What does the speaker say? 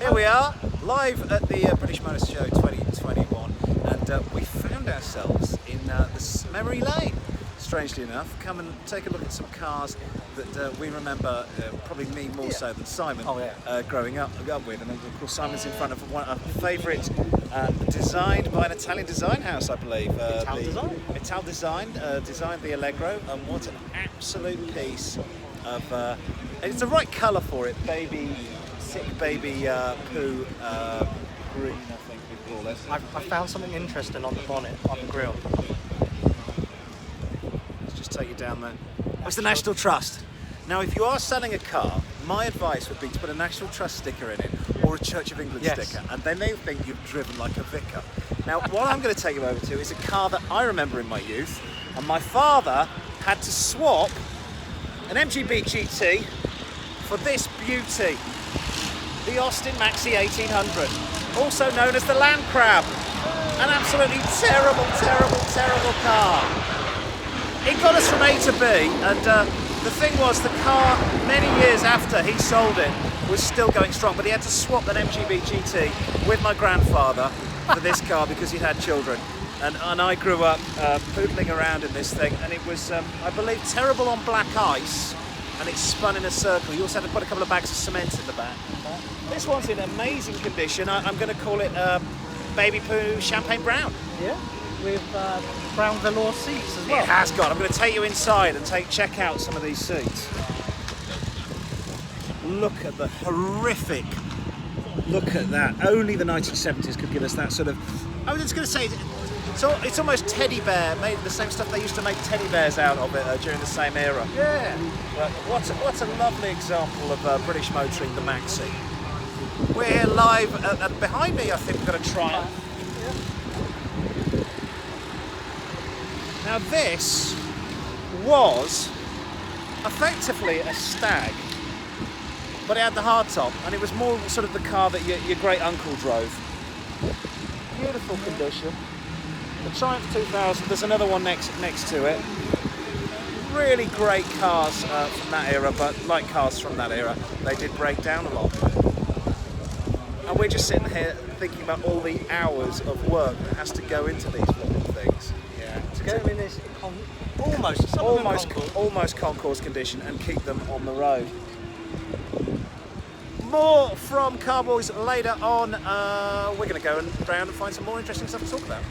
Here we are, live at the British Motor Show 2021, and we found ourselves in this memory lane. Strangely enough, come and take a look at some cars that we remember, probably me more so than Simon, growing up with. And of course, Simon's in front of one of our favourite, designed by an Italian design house, I believe. Ital Design designed the Allegro, and what an absolute piece of. It's the right colour for it, sick baby poo green, I think we call it. I found something interesting on the bonnet, on the grille. Take you down there. It's the National Trust. Now, if you are selling a car, my advice would be to put a National Trust sticker in it, or a Church of England sticker, and then they think you've driven like a vicar. Now, what I'm going to take you over to is a car that I remember in my youth, and my father had to swap an MGB GT for this beauty, the Austin Maxi 1800, also known as the Land Crab. An absolutely terrible, terrible, terrible car. It got us from A to B, and the thing was, the car, many years after he sold it, was still going strong, but he had to swap an MGB GT with my grandfather for this car because he had children. And I grew up poodling around in this thing, and it was, I believe, terrible on black ice, and it spun in a circle. You also had to put a couple of bags of cement in the back. This one's in amazing condition. I'm going to call it Baby Poo Champagne Brown. Yeah, with brown velour seats as well. It has got. I'm going to take you inside and check out some of these seats. Look at the horrific. Look at that. Only the 1970s could give us that sort of. I was just going to say, it's almost teddy bear, made the same stuff they used to make teddy bears out of it during the same era. Yeah. But what a lovely example of British motoring, the Maxi. We're here live behind me. I think we've got a Triumph. Now this was effectively a Stag, but it had the hardtop, and it was more sort of the car that your great uncle drove. Beautiful condition. The Triumph 2000. There's another one next to it. Really great cars from that era, but like cars from that era, they did break down a lot. And we're just sitting here thinking about all the hours of work that has to go into these little things. Get them in this almost concourse condition and keep them on the road. More from Car-Boyz later on. We're going to go around and find some more interesting stuff to talk about.